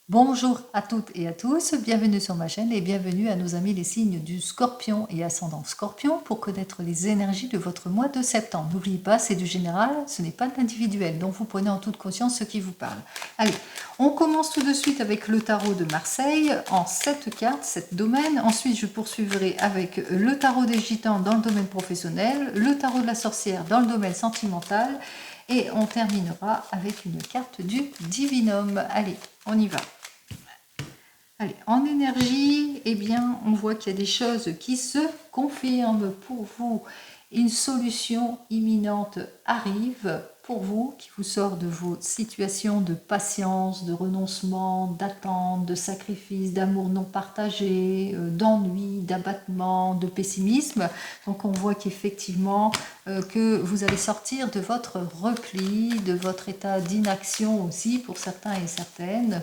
Bonjour à toutes et à tous, bienvenue sur ma chaîne et bienvenue à nos amis les signes du Scorpion et ascendant Scorpion pour connaître les énergies de votre mois de septembre. N'oubliez pas, c'est du général, ce n'est pas de l'individuel, donc vous prenez en toute conscience ce qui vous parle. Allez, on commence tout de suite avec le tarot de Marseille en 7 cartes, 7 domaines. Ensuite, je poursuivrai avec le tarot des gitans dans le domaine professionnel, le tarot de la sorcière dans le domaine sentimental et on terminera avec une carte du divinum. Allez, on y va. Allez, en énergie, eh bien, on voit qu'il y a des choses qui se confirment pour vous. Une solution imminente arrive pour vous, qui vous sort de vos situations de patience, de renoncement, d'attente, de sacrifice, d'amour non partagé, d'ennui, d'abattement, de pessimisme. Donc on voit qu'effectivement, que vous allez sortir de votre repli, de votre état d'inaction aussi pour certains et certaines.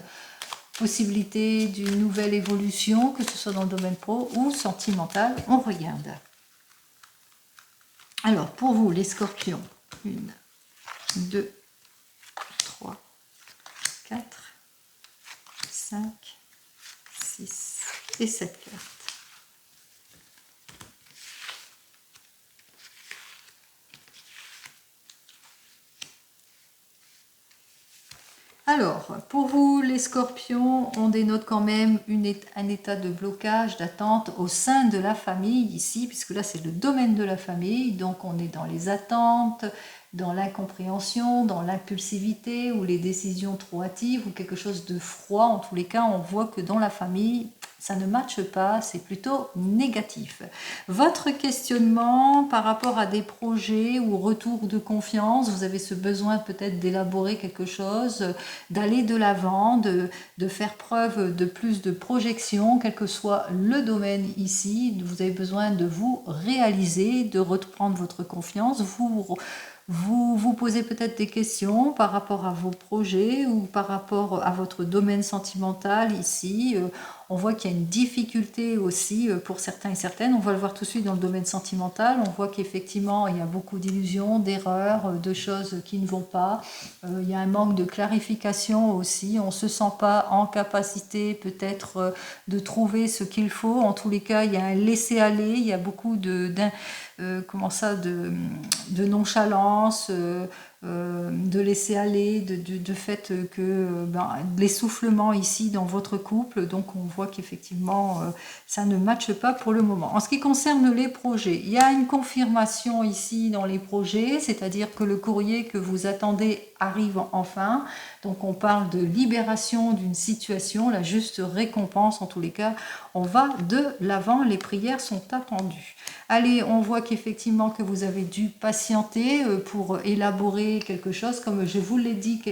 Possibilité d'une nouvelle évolution, que ce soit dans le domaine pro ou sentimental, on regarde. Alors, pour vous, les scorpions, 1, 2, 3, 4, 5, 6 et 7 cartes. Alors, pour vous, les scorpions, on dénote quand même un état de blocage, d'attente au sein de la famille ici, puisque là c'est le domaine de la famille, donc on est dans les attentes, dans l'incompréhension, dans l'impulsivité ou les décisions trop hâtives ou quelque chose de froid. En tous les cas, on voit que dans la famille, ça ne matche pas, c'est plutôt négatif. Votre questionnement par rapport à des projets ou retour de confiance, vous avez ce besoin peut-être d'élaborer quelque chose, d'aller de l'avant, de faire preuve de plus de projection, quel que soit le domaine ici, vous avez besoin de vous réaliser, de reprendre votre confiance, vous posez peut-être des questions par rapport à vos projets ou par rapport à votre domaine sentimental ici. On voit qu'il y a une difficulté aussi pour certains et certaines. On va le voir tout de suite dans le domaine sentimental. On voit qu'effectivement, il y a beaucoup d'illusions, d'erreurs, de choses qui ne vont pas. Il y a un manque de clarification aussi. On ne se sent pas en capacité peut-être de trouver ce qu'il faut. En tous les cas, il y a un laisser-aller. Il y a beaucoup de nonchalance, de laisser aller, de fait que l'essoufflement ici dans votre couple, donc on voit qu'effectivement ça ne matche pas pour le moment. En ce qui concerne les projets, il y a une confirmation ici dans les projets, c'est-à-dire que le courrier que vous attendez arrive enfin, donc on parle de libération d'une situation, la juste récompense en tous les cas, on va de l'avant, les prières sont attendues. Allez, on voit qu'effectivement que vous avez dû patienter pour élaborer quelque chose, comme je vous l'ai dit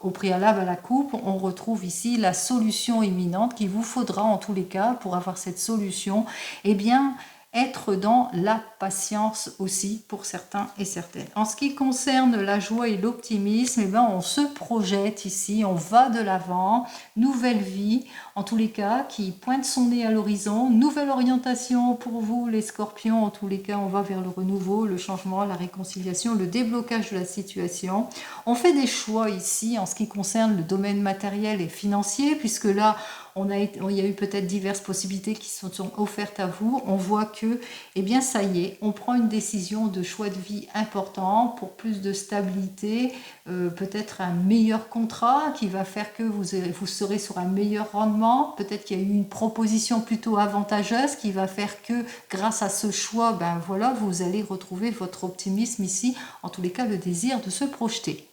au préalable à la coupe, on retrouve ici la solution imminente qu'il vous faudra en tous les cas pour avoir cette solution, eh bien être dans la patience aussi pour certains et certaines. En ce qui concerne la joie et l'optimisme, eh bien on se projette ici, on va de l'avant, nouvelle vie, en tous les cas, qui pointe son nez à l'horizon, nouvelle orientation pour vous les scorpions, en tous les cas on va vers le renouveau, le changement, la réconciliation, le déblocage de la situation. On fait des choix ici en ce qui concerne le domaine matériel et financier, puisque là il y a eu peut-être diverses possibilités qui se sont offertes à vous. On voit que, eh bien ça y est, on prend une décision de choix de vie important pour plus de stabilité, peut-être un meilleur contrat qui va faire que vous serez sur un meilleur rendement. Peut-être qu'il y a eu une proposition plutôt avantageuse qui va faire que grâce à ce choix, ben voilà, vous allez retrouver votre optimisme ici, en tous les cas le désir de se projeter.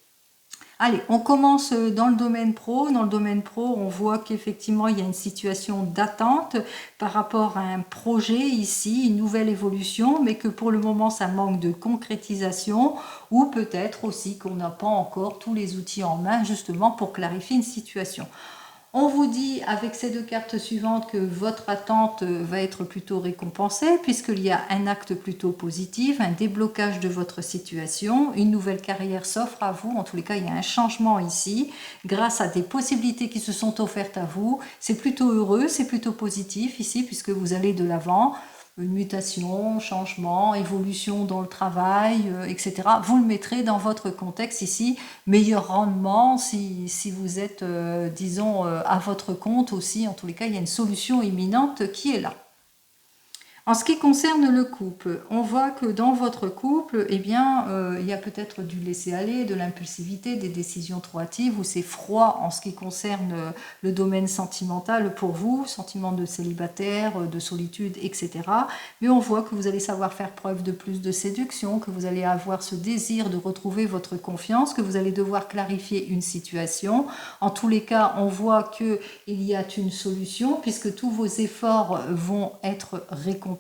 Allez, on commence dans le domaine pro. Dans le domaine pro, on voit qu'effectivement, il y a une situation d'attente par rapport à un projet ici, une nouvelle évolution, mais que pour le moment, ça manque de concrétisation ou peut-être aussi qu'on n'a pas encore tous les outils en main justement pour clarifier une situation. On vous dit avec ces deux cartes suivantes que votre attente va être plutôt récompensée puisqu'il y a un acte plutôt positif, un déblocage de votre situation, une nouvelle carrière s'offre à vous. En tous les cas, il y a un changement ici grâce à des possibilités qui se sont offertes à vous. C'est plutôt heureux, c'est plutôt positif ici puisque vous allez de l'avant. une mutation, changement, évolution dans le travail, etc. Vous le mettrez dans votre contexte ici. Meilleur rendement si vous êtes, disons, à votre compte aussi. En tous les cas, il y a une solution imminente qui est là. En ce qui concerne le couple, on voit que dans votre couple, eh bien, il y a peut-être du laisser-aller, de l'impulsivité, des décisions trop hâtives, ou c'est froid en ce qui concerne le domaine sentimental pour vous, sentiment de célibataire, de solitude, etc. Mais on voit que vous allez savoir faire preuve de plus de séduction, que vous allez avoir ce désir de retrouver votre confiance, que vous allez devoir clarifier une situation. En tous les cas, on voit qu'il y a une solution, puisque tous vos efforts vont être récompensés.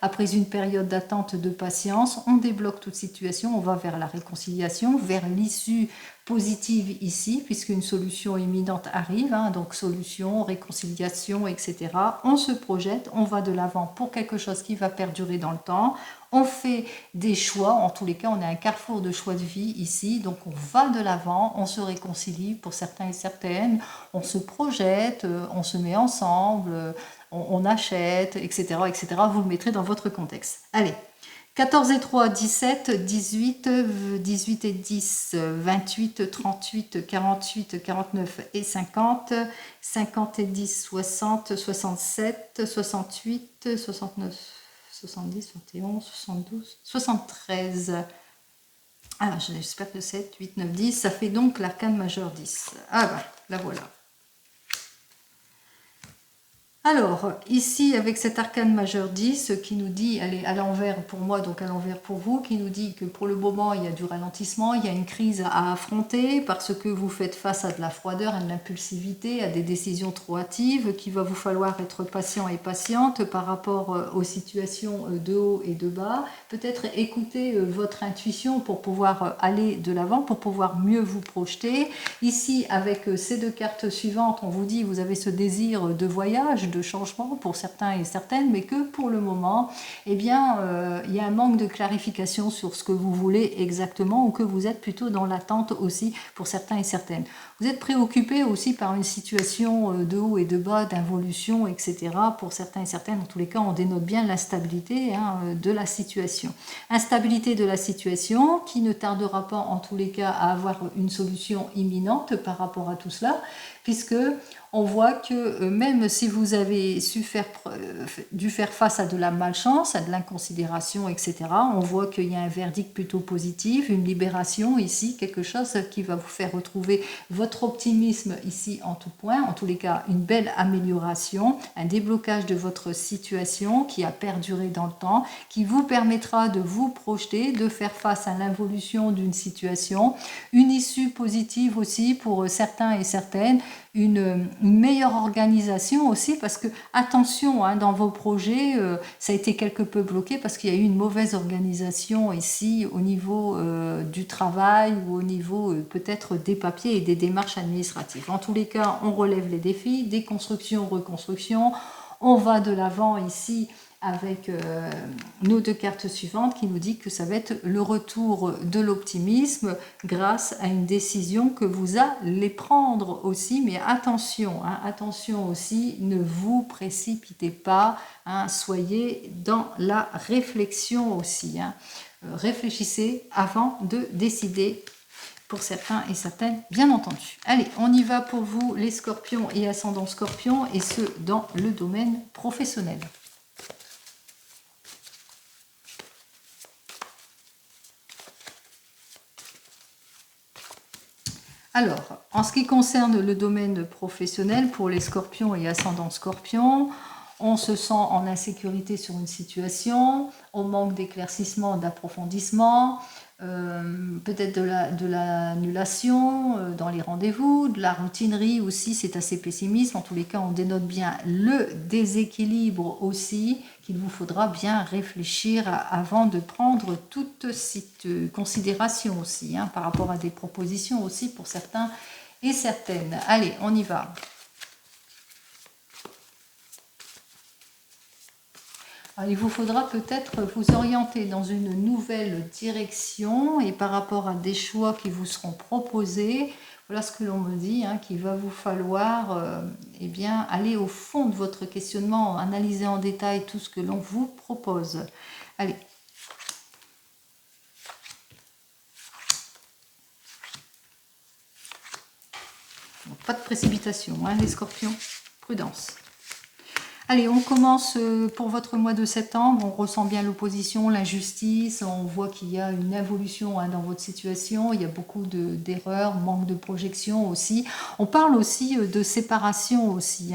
Après une période d'attente de patience, on débloque toute situation, on va vers la réconciliation, vers l'issue positive ici, puisqu'une solution imminente arrive, hein, donc solution, réconciliation, etc. On se projette, on va de l'avant pour quelque chose qui va perdurer dans le temps. On fait des choix, en tous les cas, on a un carrefour de choix de vie ici, donc on va de l'avant, on se réconcilie pour certains et certaines, on se projette, on se met ensemble, on achète, etc., etc. Vous le mettrez dans votre contexte. Allez, 14 et 3, 17, 18, 18 et 10, 28, 38, 48, 49 et 50, 50 et 10, 60, 67, 68, 69, 70, 71, 72, 73. Alors, j'espère que 7, 8, 9, 10, ça fait donc l'arcane majeur 10. Ah ben, la voilà. Alors, ici, avec cet arcane majeur 10, qui nous dit, elle est à l'envers pour moi, donc à l'envers pour vous, qui nous dit que pour le moment, il y a du ralentissement, il y a une crise à affronter, parce que vous faites face à de la froideur, à de l'impulsivité, à des décisions trop hâtives, qu'il va vous falloir être patient et patiente par rapport aux situations de haut et de bas. Peut-être écouter votre intuition pour pouvoir aller de l'avant, pour pouvoir mieux vous projeter. Ici, avec ces deux cartes suivantes, on vous dit, vous avez ce désir de voyage, de changement pour certains et certaines, mais que pour le moment, eh bien, il y a un manque de clarification sur ce que vous voulez exactement, ou que vous êtes plutôt dans l'attente aussi pour certains et certaines. Vous êtes préoccupé aussi par une situation de haut et de bas, d'involution, etc. Pour certains et certaines, en tous les cas, on dénote bien l'instabilité de la situation. Instabilité de la situation qui ne tardera pas, en tous les cas, à avoir une solution imminente par rapport à tout cela, puisque on voit que même si vous avez dû faire face à de la malchance, à de l'inconsidération, etc., on voit qu'il y a un verdict plutôt positif, une libération ici, quelque chose qui va vous faire retrouver votre optimisme ici en tout point, en tous les cas une belle amélioration, un déblocage de votre situation qui a perduré dans le temps, qui vous permettra de vous projeter, de faire face à l'involution d'une situation, une issue positive aussi pour certains et certaines, une meilleure organisation aussi, parce que attention, hein, dans vos projets, ça a été quelque peu bloqué parce qu'il y a eu une mauvaise organisation ici au niveau du travail ou au niveau peut-être des papiers et des démarches administratives. En tous les cas, on relève les défis, déconstruction, reconstruction, on va de l'avant ici avec nos deux cartes suivantes qui nous dit que ça va être le retour de l'optimisme grâce à une décision que vous allez prendre aussi, mais attention, hein, attention aussi, ne vous précipitez pas, hein, soyez dans la réflexion aussi, hein. Réfléchissez avant de décider pour certains et certaines, bien entendu. Allez, on y va pour vous les scorpions et ascendants scorpions, et ce dans le domaine professionnel. Alors, en ce qui concerne le domaine professionnel, pour les scorpions et ascendants scorpions, on se sent en insécurité sur une situation, on manque d'éclaircissement, d'approfondissement, peut-être de l'annulation dans les rendez-vous, de la routinerie aussi, c'est assez pessimiste. En tous les cas, on dénote bien le déséquilibre aussi, qu'il vous faudra bien réfléchir avant de prendre toute cette considération aussi, hein, par rapport à des propositions aussi pour certains et certaines. Allez, on y va. Alors, il vous faudra peut-être vous orienter dans une nouvelle direction, et par rapport à des choix qui vous seront proposés, Voilà ce que l'on me dit, hein, qu'il va vous falloir eh bien, aller au fond de votre questionnement, analyser en détail tout ce que l'on vous propose. Allez. Pas de précipitation, hein, les scorpions. Prudence. Allez, on commence pour votre mois de septembre. On ressent bien l'opposition, l'injustice. On voit qu'il y a une évolution dans votre situation. Il y a beaucoup d'erreurs, manque de projection aussi. On parle aussi de séparation aussi.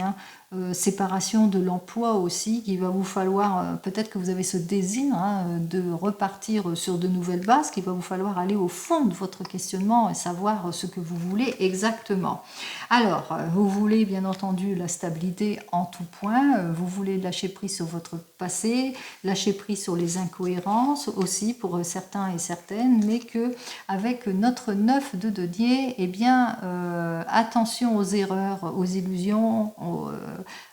Séparation de l'emploi aussi, qu'il va vous falloir, peut-être que vous avez ce désir de repartir sur de nouvelles bases, qu'il va vous falloir aller au fond de votre questionnement et savoir ce que vous voulez exactement. Alors, vous voulez bien entendu la stabilité en tout point, vous voulez lâcher prise sur votre passé, lâcher prise sur les incohérences aussi pour certains et certaines, mais que avec notre 9 de denier, eh bien, attention aux erreurs, aux illusions,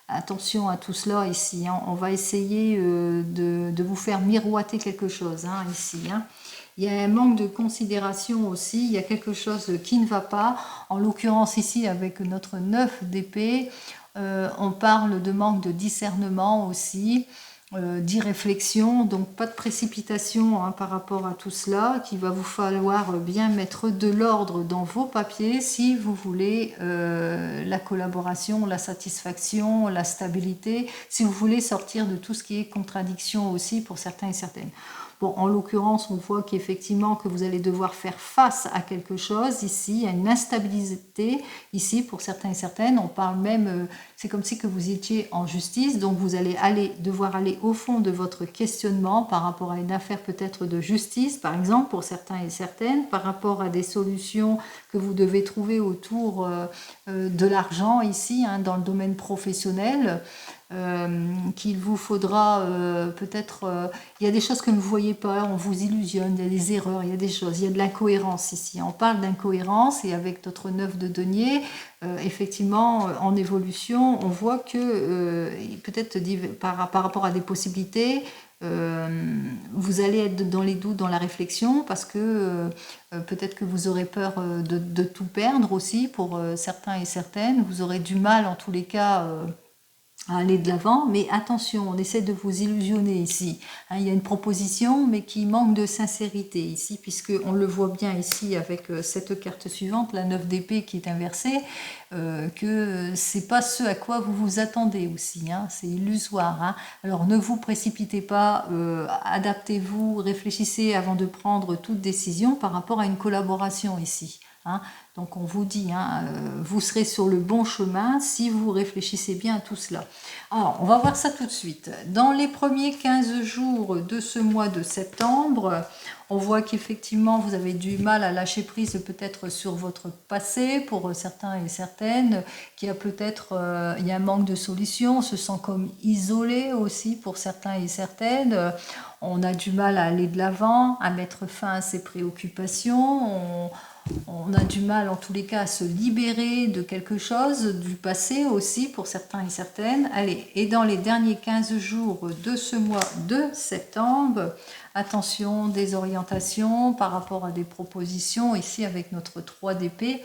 attention à tout cela ici. On va essayer de vous faire miroiter quelque chose ici. Il y a un manque de considération aussi, il y a quelque chose qui ne va pas. En l'occurrence ici avec notre 9 d'épée, on parle de manque de discernement aussi, d'irréflexion, donc pas de précipitation par rapport à tout cela, qu'il va vous falloir bien mettre de l'ordre dans vos papiers si vous voulez la collaboration, la satisfaction, la stabilité, si vous voulez sortir de tout ce qui est contradiction aussi pour certains et certaines. Bon, en l'occurrence, on voit qu'effectivement que vous allez devoir faire face à quelque chose ici, à une instabilité ici pour certains et certaines. On parle même, c'est comme si que vous étiez en justice, donc vous allez devoir aller au fond de votre questionnement par rapport à une affaire peut-être de justice, par exemple, pour certains et certaines, par rapport à des solutions que vous devez trouver autour de l'argent ici, dans le domaine professionnel. Qu'il vous faudra peut-être... il y a des choses que vous ne voyez pas, on vous illusionne, il y a des erreurs, il y a des choses, il y a de l'incohérence ici. On parle d'incohérence et avec notre 9 de denier, effectivement, en évolution, on voit que peut-être par rapport à des possibilités, vous allez être dans les doutes, dans la réflexion, parce que peut-être que vous aurez peur de tout perdre aussi pour certains et certaines. Vous aurez du mal en tous les cas... à aller de l'avant, mais attention, on essaie de vous illusionner ici. Il y a une proposition, mais qui manque de sincérité ici, puisqu'on le voit bien ici avec cette carte suivante, la 9 d'épée qui est inversée, que c'est pas ce à quoi vous vous attendez aussi, c'est illusoire. Alors ne vous précipitez pas, adaptez-vous, réfléchissez avant de prendre toute décision par rapport à une collaboration ici. Donc on vous dit, vous serez sur le bon chemin si vous réfléchissez bien à tout cela. Alors on va voir ça tout de suite. Dans les premiers 15 jours de ce mois de septembre, on voit qu'effectivement vous avez du mal à lâcher prise peut-être sur votre passé pour certains et certaines, qu'il y a peut-être il y a un manque de solution, on se sent comme isolé aussi pour certains et certaines. On a du mal à aller de l'avant, à mettre fin à ses préoccupations, on a du mal en tous les cas à se libérer de quelque chose, du passé aussi pour certains et certaines. Allez, et dans les derniers 15 jours de ce mois de septembre, attention, désorientation par rapport à des propositions, ici avec notre 3 d'épée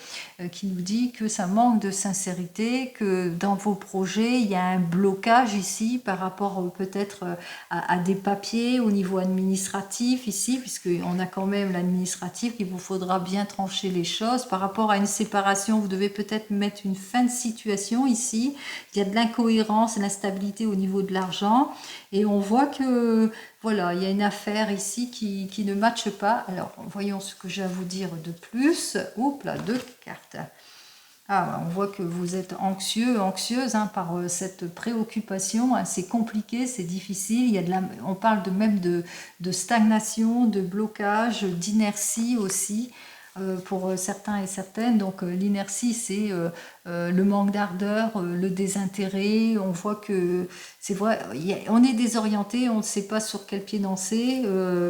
qui nous dit que ça manque de sincérité, que dans vos projets, il y a un blocage ici par rapport peut-être à des papiers au niveau administratif ici, puisqu'on a quand même l'administratif qu'il vous faudra bien trancher les choses. Par rapport à une séparation, vous devez peut-être mettre une fin de situation ici. Il y a de l'incohérence, de l'instabilité au niveau de l'argent. Et on voit que, voilà, il y a une affaire ici qui ne matche pas. Alors, voyons ce que j'ai à vous dire de plus. Oups là, 2 cartes. On voit que vous êtes anxieux, anxieuse par cette préoccupation. C'est compliqué, c'est difficile. Il y a on parle même de stagnation, de blocage, d'inertie aussi. Pour certains et certaines. Donc l'inertie, c'est le manque d'ardeur, le désintérêt. On voit que c'est vrai, on est désorienté, on ne sait pas sur quel pied danser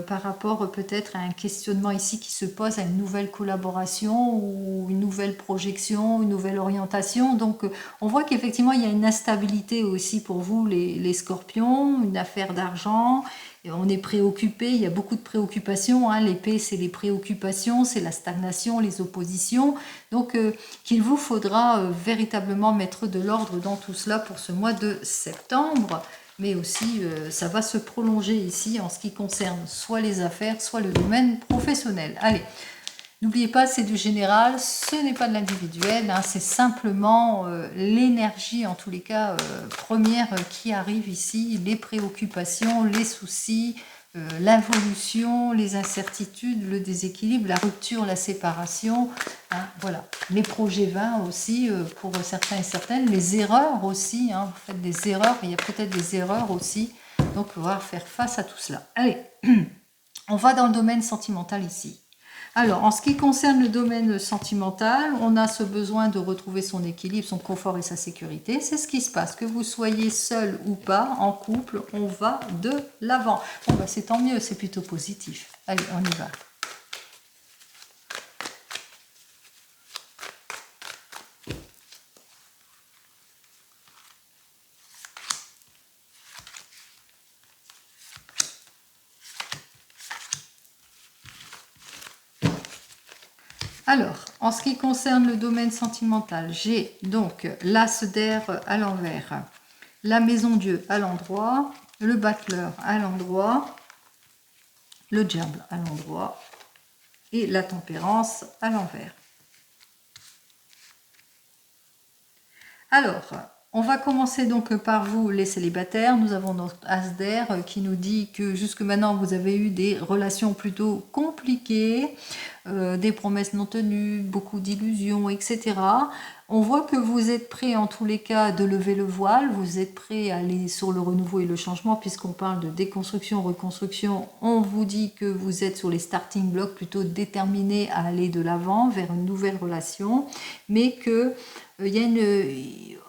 par rapport peut-être à un questionnement ici qui se pose à une nouvelle collaboration ou une nouvelle projection, une nouvelle orientation. Donc on voit qu'effectivement il y a une instabilité aussi pour vous les scorpions, une affaire d'argent on est préoccupé, il y a beaucoup de préoccupations, hein. L'épée, c'est les préoccupations, c'est la stagnation, les oppositions. Donc, qu'il vous faudra véritablement mettre de l'ordre dans tout cela pour ce mois de septembre. Mais aussi, ça va se prolonger ici en ce qui concerne soit les affaires, soit le domaine professionnel. Allez, n'oubliez pas, c'est du général, ce n'est pas de l'individuel, hein, c'est simplement l'énergie, en tous les cas, première qui arrive ici, les préoccupations, les soucis, l'involution, les incertitudes, le déséquilibre, la rupture, la séparation, hein, voilà. Les projets vains aussi, pour certains et certaines, les erreurs aussi, hein, vous faites des erreurs, il y a peut-être des erreurs aussi, donc on va faire face à tout cela. Allez, on va dans le domaine sentimental ici. Alors, en ce qui concerne le domaine sentimental, on a ce besoin de retrouver son équilibre, son confort et sa sécurité. C'est ce qui se passe, que vous soyez seul ou pas, en couple, on va de l'avant. Bon, bah, c'est tant mieux, c'est plutôt positif. Allez, on y va. Alors, en ce qui concerne le domaine sentimental, j'ai donc l'as d'air à l'envers, la maison Dieu à l'endroit, le battleur à l'endroit, le diable à l'endroit et la tempérance à l'envers. Alors, on va commencer donc par vous les célibataires. Nous avons notre as d'air qui nous dit que jusque maintenant vous avez eu des relations plutôt compliquées, des promesses non tenues, beaucoup d'illusions, etc. On voit que vous êtes prêt en tous les cas de lever le voile, vous êtes prêt à aller sur le renouveau et le changement puisqu'on parle de déconstruction, reconstruction. On vous dit que vous êtes sur les starting blocks plutôt déterminés à aller de l'avant vers une nouvelle relation, mais que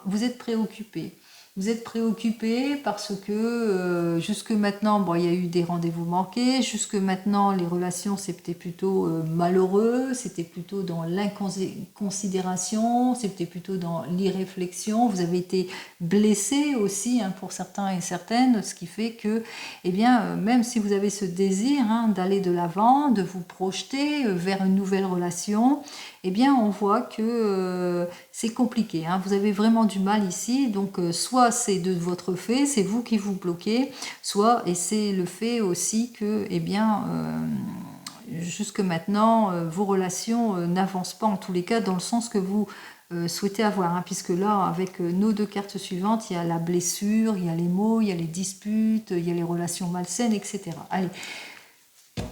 vous êtes préoccupé. Vous êtes préoccupé parce que jusque maintenant, bon, il y a eu des rendez-vous manqués. Jusque maintenant, les relations, c'était plutôt malheureux. C'était plutôt dans l'inconsidération. C'était plutôt dans l'irréflexion. Vous avez été blessé aussi, hein, pour certains et certaines, ce qui fait que, eh bien, même si vous avez ce désir, hein, d'aller de l'avant, de vous projeter vers une nouvelle relation, eh bien, on voit que c'est compliqué, hein. Vous avez vraiment du mal ici. Donc, soit c'est de votre fait, c'est vous qui vous bloquez, soit, et c'est le fait aussi que, eh bien, jusque maintenant, vos relations n'avancent pas, en tous les cas, dans le sens que vous souhaitez avoir, hein, puisque là, avec nos deux cartes suivantes, il y a la blessure, il y a les mots, il y a les disputes, il y a les relations malsaines, etc. Allez.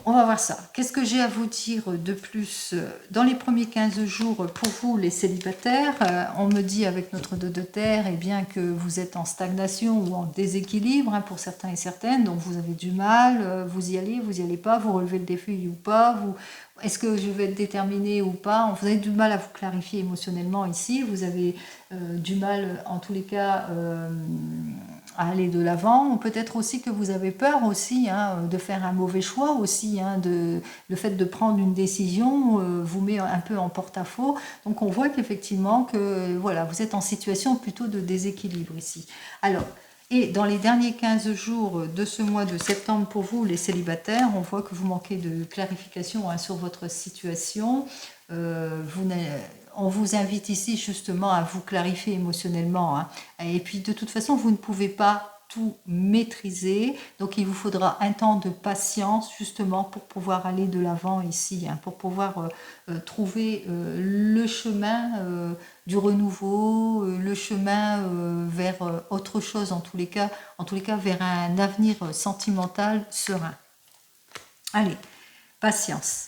On va voir ça. Qu'est-ce que j'ai à vous dire de plus dans les premiers 15 jours pour vous, les célibataires? On me dit avec notre 2 de terre, eh bien, que vous êtes en stagnation ou en déséquilibre, hein, pour certains et certaines. Donc, vous avez du mal, vous y allez pas, vous relevez le défi ou pas, est-ce que je vais être déterminé ou pas? Vous avez du mal à vous clarifier émotionnellement ici. Vous avez du mal, en tous les cas, à aller de l'avant. Peut-être aussi que vous avez peur aussi, hein, de faire un mauvais choix aussi, hein, le fait de prendre une décision vous met un peu en porte-à-faux. Donc on voit qu'effectivement que voilà, vous êtes en situation plutôt de déséquilibre ici. Alors, et dans les derniers 15 jours de ce mois de septembre pour vous, les célibataires, on voit que vous manquez de clarification, hein, sur votre situation. On vous invite ici justement à vous clarifier émotionnellement, hein. Et puis de toute façon, vous ne pouvez pas tout maîtriser, donc il vous faudra un temps de patience justement pour pouvoir aller de l'avant ici, hein, pour pouvoir trouver le chemin du renouveau, le chemin vers autre chose, en tous les cas vers un avenir sentimental serein. Allez, patience.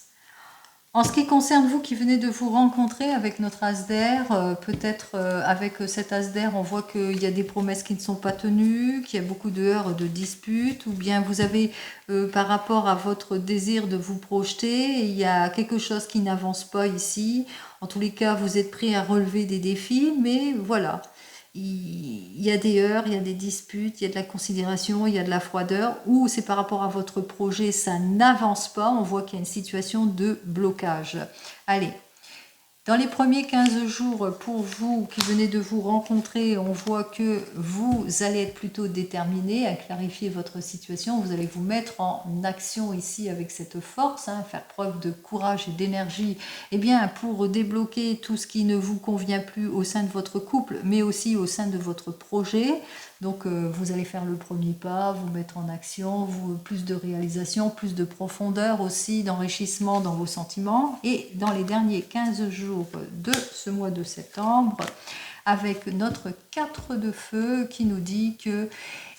En ce qui concerne vous qui venez de vous rencontrer avec notre as d'air, peut-être avec cet as d'air, on voit qu'il y a des promesses qui ne sont pas tenues, qu'il y a beaucoup de heurts, de disputes, ou bien vous avez, par rapport à votre désir de vous projeter, il y a quelque chose qui n'avance pas ici. En tous les cas, vous êtes prêt à relever des défis, mais voilà. Il y a des heurts, il y a des disputes, il y a de la considération, il y a de la froideur, ou c'est par rapport à votre projet, ça n'avance pas, on voit qu'il y a une situation de blocage. Allez, Dans les premiers 15 jours, pour vous qui venez de vous rencontrer, on voit que vous allez être plutôt déterminé à clarifier votre situation. Vous allez vous mettre en action ici avec cette force, hein, faire preuve de courage et d'énergie, eh bien, pour débloquer tout ce qui ne vous convient plus au sein de votre couple, mais aussi au sein de votre projet. Donc vous allez faire le premier pas, vous mettre en action, plus de réalisation, plus de profondeur aussi, d'enrichissement dans vos sentiments. Et dans les derniers 15 jours de ce mois de septembre, avec notre 4 de feu qui nous dit que,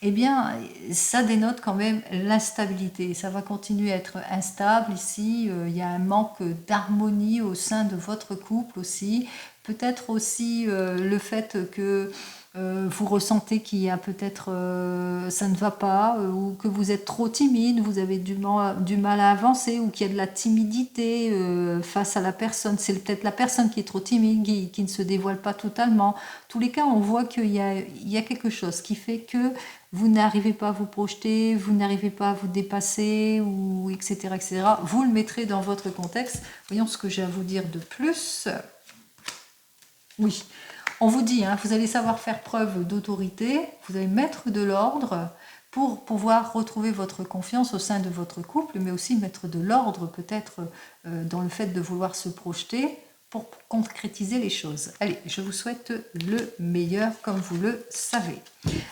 eh bien, ça dénote quand même l'instabilité. Ça va continuer à être instable ici. Il y a un manque d'harmonie au sein de votre couple aussi. Peut-être aussi le fait que vous ressentez qu'il y a peut-être ça ne va pas, ou que vous êtes trop timide, vous avez du mal à avancer, ou qu'il y a de la timidité face à la personne. C'est peut-être la personne qui est trop timide, qui ne se dévoile pas totalement. En tous les cas, on voit qu'il y a quelque chose qui fait que vous n'arrivez pas à vous projeter, vous n'arrivez pas à vous dépasser, ou etc., etc. Vous le mettrez dans votre contexte. Voyons ce que j'ai à vous dire de plus. Oui. On vous dit, hein, vous allez savoir faire preuve d'autorité, vous allez mettre de l'ordre pour pouvoir retrouver votre confiance au sein de votre couple, mais aussi mettre de l'ordre peut-être dans le fait de vouloir se projeter pour concrétiser les choses. Allez, je vous souhaite le meilleur comme vous le savez.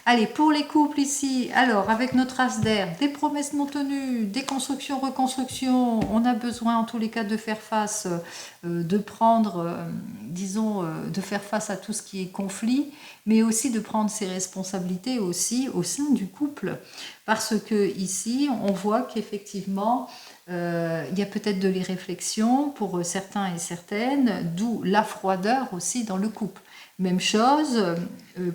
Allez, pour les couples ici, alors avec notre as d'air, des promesses non tenues, des constructions, reconstructions, on a besoin en tous les cas de faire face, de prendre, disons, de faire face à tout ce qui est conflit, mais aussi de prendre ses responsabilités aussi au sein du couple. Parce que ici, on voit qu'effectivement, il y a peut-être de l'irréflexion pour certains et certaines, d'où la froideur aussi dans le couple. Même chose,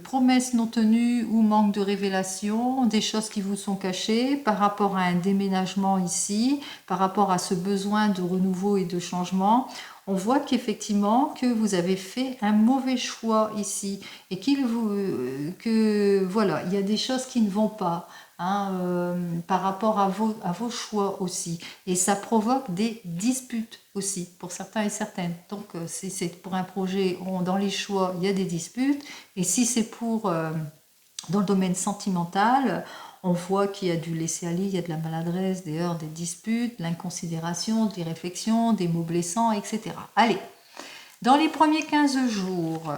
promesses non tenues ou manque de révélation, des choses qui vous sont cachées par rapport à un déménagement ici, par rapport à ce besoin de renouveau et de changement. On voit qu'effectivement que vous avez fait un mauvais choix ici et que voilà, il y a des choses qui ne vont pas. Hein, par rapport à vos choix aussi. Et ça provoque des disputes aussi pour certains et certaines. Donc si c'est pour un projet, dans les choix, il y a des disputes. Et si c'est pour dans le domaine sentimental, on voit qu'il y a du laisser-aller, il y a de la maladresse, des heurts, des disputes, de l'inconsidération, des réflexions, des mots blessants, etc. Allez, dans les premiers 15 jours,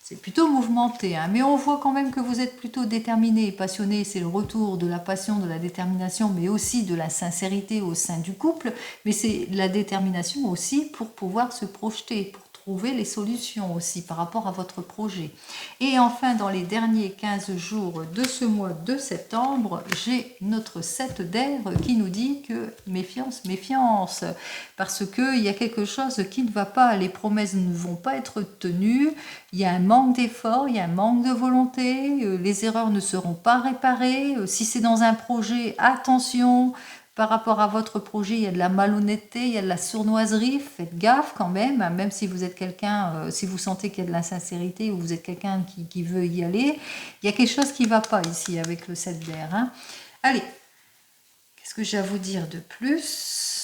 c'est plutôt mouvementé, hein, mais on voit quand même que vous êtes plutôt déterminé et passionné. C'est le retour de la passion, de la détermination, mais aussi de la sincérité au sein du couple. Mais c'est la détermination aussi pour pouvoir se projeter, pour trouver les solutions aussi par rapport à votre projet. Et enfin, dans les derniers 15 jours de ce mois de septembre, j'ai notre 7 d'air qui nous dit que méfiance, méfiance, parce qu'il y a quelque chose qui ne va pas, les promesses ne vont pas être tenues, il y a un manque d'effort, il y a un manque de volonté, les erreurs ne seront pas réparées. Si c'est dans un projet, attention, par rapport à votre projet, il y a de la malhonnêteté, il y a de la sournoiserie, faites gaffe quand même, hein, même si vous êtes quelqu'un, si vous sentez qu'il y a de l'insincérité ou vous êtes quelqu'un qui veut y aller, il y a quelque chose qui ne va pas ici avec le 7 d'air. Hein. Allez, qu'est-ce que j'ai à vous dire de plus ?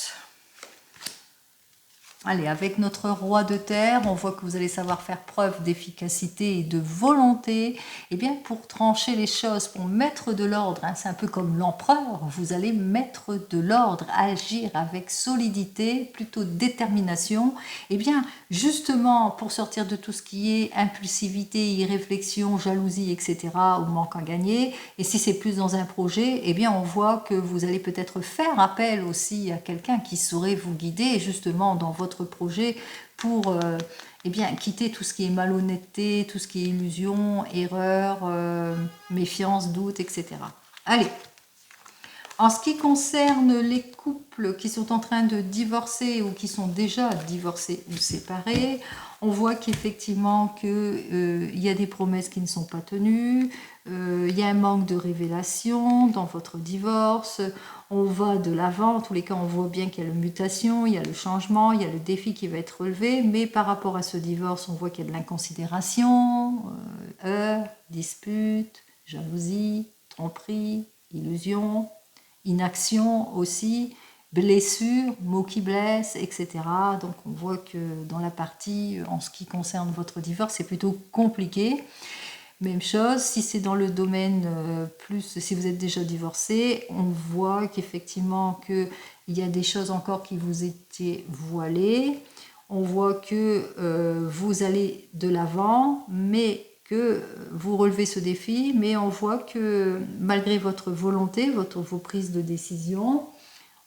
Allez, avec notre roi de terre, on voit que vous allez savoir faire preuve d'efficacité et de volonté, eh bien pour trancher les choses, pour mettre de l'ordre, hein, c'est un peu comme l'empereur, vous allez mettre de l'ordre, agir avec solidité, plutôt détermination, eh bien justement pour sortir de tout ce qui est impulsivité, irréflexion, jalousie, etc., ou manque à gagner, et si c'est plus dans un projet, eh bien on voit que vous allez peut-être faire appel aussi à quelqu'un qui saurait vous guider justement dans votre projet pour eh bien, quitter tout ce qui est malhonnêteté, tout ce qui est illusion, erreur, méfiance, doute, etc. Allez, en ce qui concerne les couples qui sont en train de divorcer ou qui sont déjà divorcés ou séparés, on voit qu'effectivement il y a des promesses qui ne sont pas tenues, il y a un manque de révélation dans votre divorce, on va de l'avant, en tous les cas on voit bien qu'il y a la mutation, il y a le changement, il y a le défi qui va être relevé, mais par rapport à ce divorce, on voit qu'il y a de l'inconsidération, dispute, jalousie, tromperie, illusion, inaction aussi, blessures, mots qui blessent, etc. Donc on voit que dans la partie, en ce qui concerne votre divorce, c'est plutôt compliqué. Même chose, si c'est dans le domaine plus, si vous êtes déjà divorcé, on voit qu'effectivement il y a des choses encore qui vous étaient voilées. On voit que vous allez de l'avant, mais que vous relevez ce défi, mais on voit que malgré votre volonté, vos prises de décision,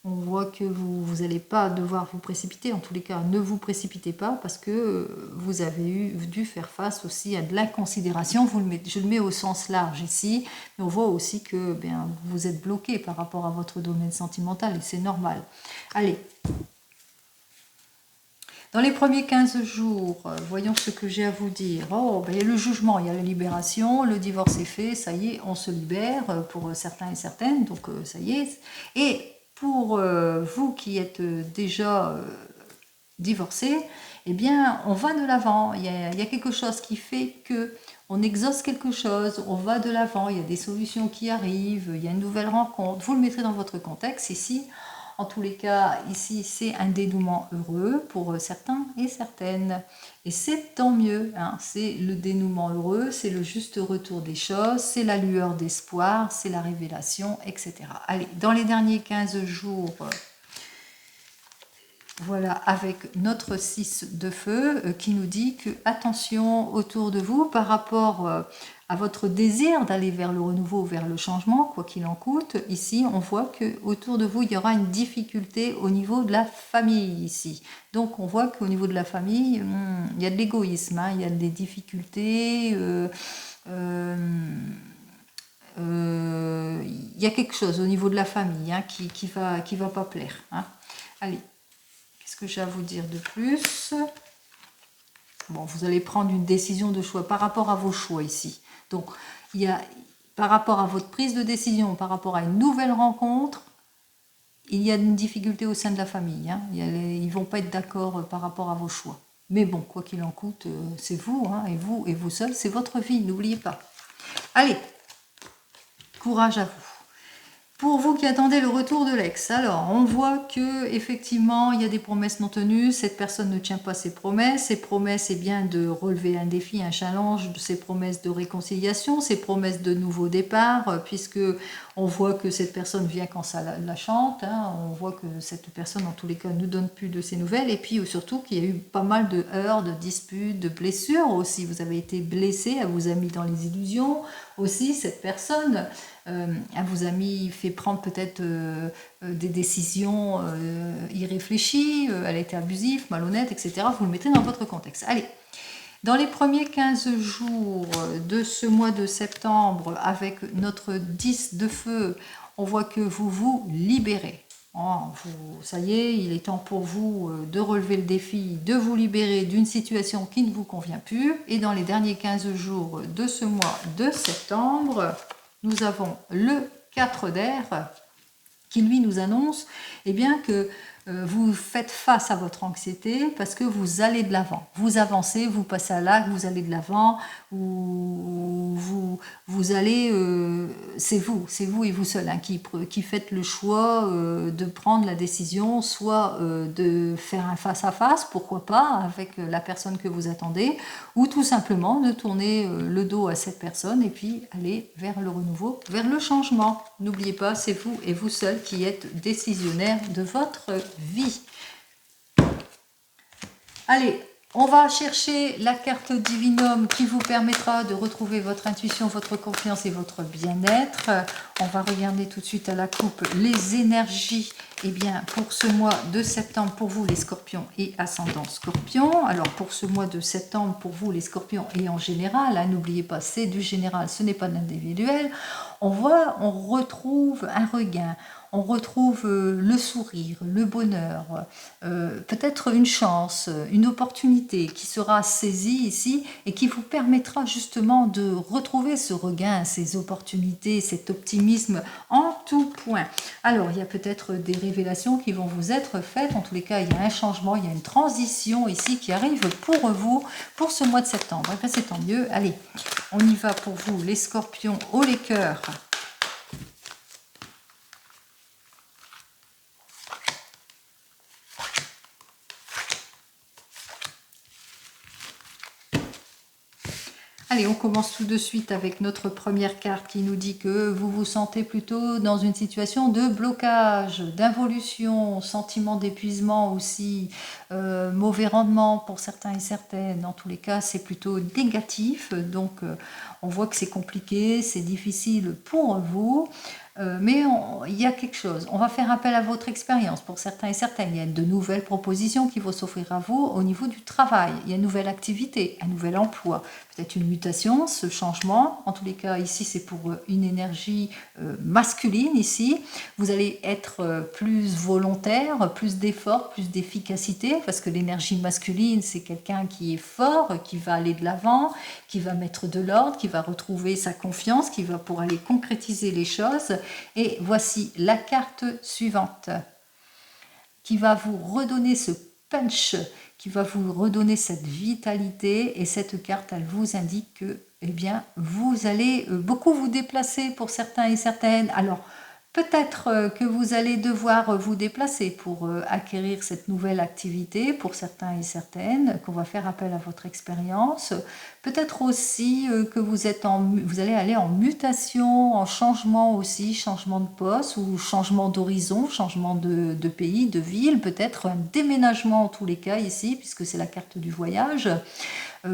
on voit que vous n'allez pas devoir vous précipiter. En tous les cas, ne vous précipitez pas parce que vous avez dû faire face aussi à de l'inconsidération. Je le mets au sens large ici, mais on voit aussi que vous êtes bloqué par rapport à votre domaine sentimental et c'est normal. Allez. Dans les premiers 15 jours, voyons ce que j'ai à vous dire. Oh, il y a le jugement, il y a la libération, le divorce est fait, ça y est, on se libère pour certains et certaines, donc ça y est. Et pour vous qui êtes déjà divorcés, eh bien, on va de l'avant. Il y a quelque chose qui fait que on exauce quelque chose, on va de l'avant, il y a des solutions qui arrivent, il y a une nouvelle rencontre. Vous le mettrez dans votre contexte ici. En tous les cas, ici, c'est un dénouement heureux pour certains et certaines. Et c'est tant mieux, hein. C'est le dénouement heureux, c'est le juste retour des choses, c'est la lueur d'espoir, c'est la révélation, etc. Allez, dans les derniers 15 jours, voilà, avec notre 6 de feu qui nous dit que attention autour de vous par rapport à votre désir d'aller vers le renouveau, vers le changement, quoi qu'il en coûte. Ici, on voit que autour de vous, il y aura une difficulté au niveau de la famille ici. Donc, on voit qu'au niveau de la famille, il y a de l'égoïsme, hein, il y a des difficultés. Il y a quelque chose au niveau de la famille hein, qui va pas plaire. Hein. Allez. Qu'est-ce que j'ai à vous dire de plus? Bon, vous allez prendre une décision de choix par rapport à vos choix ici. Donc, il y a, par rapport à votre prise de décision, par rapport à une nouvelle rencontre, il y a une difficulté au sein de la famille. Hein. Ils ne vont pas être d'accord par rapport à vos choix. Mais bon, quoi qu'il en coûte, c'est vous, hein, et vous seul, c'est votre vie, n'oubliez pas. Allez, courage à vous. Pour vous qui attendez le retour de l'ex, alors on voit que effectivement il y a des promesses non tenues, cette personne ne tient pas ses promesses c'est bien de relever un défi, un challenge, ses promesses de réconciliation, ses promesses de nouveau départ, puisque on voit que cette personne vient quand ça la chante, hein, on voit que cette personne en tous les cas ne donne plus de ses nouvelles, et puis surtout qu'il y a eu pas mal de heurts, de disputes, de blessures aussi, vous avez été blessé, elle vous a mis dans les illusions, aussi cette personne elle vous a fait prendre peut-être des décisions irréfléchies, elle a été abusive, malhonnête, etc. Vous le mettez dans votre contexte. Allez, dans les premiers 15 jours de ce mois de septembre, avec notre 10 de feu, on voit que vous vous libérez. Oh, ça y est, il est temps pour vous de relever le défi, de vous libérer d'une situation qui ne vous convient plus. Et dans les derniers 15 jours de ce mois de septembre, nous avons le 4 d'air qui lui nous annonce eh bien, que vous faites face à votre anxiété parce que vous allez de l'avant. Vous avancez, vous passez à l'acte, vous allez de l'avant, vous allez, c'est vous et vous seul hein, qui faites le choix de prendre la décision, soit de faire un face-à-face, pourquoi pas, avec la personne que vous attendez, ou tout simplement de tourner le dos à cette personne et puis aller vers le renouveau, vers le changement. N'oubliez pas, c'est vous et vous seul qui êtes décisionnaire de votre vie. Allez, on va chercher la carte Divinum qui vous permettra de retrouver votre intuition, votre confiance et votre bien-être. On va regarder tout de suite à la coupe les énergies eh bien, pour ce mois de septembre pour vous les scorpions et ascendant scorpion. Alors pour ce mois de septembre pour vous les scorpions et en général, hein, n'oubliez pas c'est du général, ce n'est pas de l'individuel. On retrouve un regain. On retrouve le sourire, le bonheur, peut-être une chance, une opportunité qui sera saisie ici et qui vous permettra justement de retrouver ce regain, ces opportunités, cet optimisme en tout point. Alors, il y a peut-être des révélations qui vont vous être faites. En tous les cas, il y a un changement, il y a une transition ici qui arrive pour vous pour ce mois de septembre. Et bien, c'est tant mieux. Allez, on y va pour vous, les scorpions, haut les cœurs. Allez, on commence tout de suite avec notre première carte qui nous dit que vous vous sentez plutôt dans une situation de blocage, d'involution, sentiment d'épuisement aussi, mauvais rendement pour certains et certaines. Dans tous les cas, c'est plutôt négatif. Donc, on voit que c'est compliqué, c'est difficile pour vous. Mais il y a quelque chose. On va faire appel à votre expérience pour certains et certaines. Il y a de nouvelles propositions qui vont s'offrir à vous au niveau du travail. Il y a une nouvelle activité, un nouvel emploi, peut-être une mutation, ce changement. En tous les cas, ici, c'est pour une énergie masculine. Ici, vous allez être plus volontaire, plus d'effort, plus d'efficacité, parce que l'énergie masculine, c'est quelqu'un qui est fort, qui va aller de l'avant, qui va mettre de l'ordre, qui va retrouver sa confiance, qui va pour aller concrétiser les choses. Et voici la carte suivante qui va vous redonner ce punch, qui va vous redonner cette vitalité. Et cette carte, elle vous indique que, eh bien, vous allez beaucoup vous déplacer pour certains et certaines. Alors, peut-être que vous allez devoir vous déplacer pour acquérir cette nouvelle activité pour certains et certaines, qu'on va faire appel à votre expérience. Peut-être aussi que vous allez aller en mutation, en changement aussi, changement de poste ou changement d'horizon, changement de pays, de ville, peut-être un déménagement en tous les cas ici, puisque c'est la carte du voyage.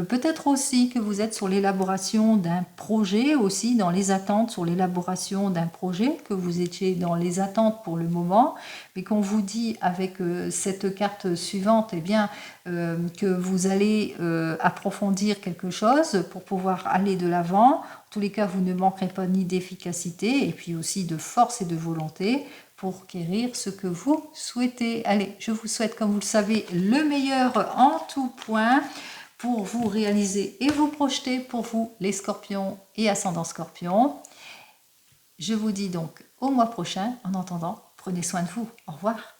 Peut-être aussi que vous êtes sur l'élaboration d'un projet, aussi dans les attentes sur l'élaboration d'un projet, que vous étiez dans les attentes pour le moment, mais qu'on vous dit avec cette carte suivante, eh bien, que vous allez approfondir quelque chose pour pouvoir aller de l'avant. En tous les cas, vous ne manquerez pas ni d'efficacité et puis aussi de force et de volonté pour acquérir ce que vous souhaitez. Allez, je vous souhaite, comme vous le savez, le meilleur en tout point pour vous réaliser et vous projeter, pour vous les scorpions et ascendants scorpions. Je vous dis donc au mois prochain. En attendant, prenez soin de vous. Au revoir.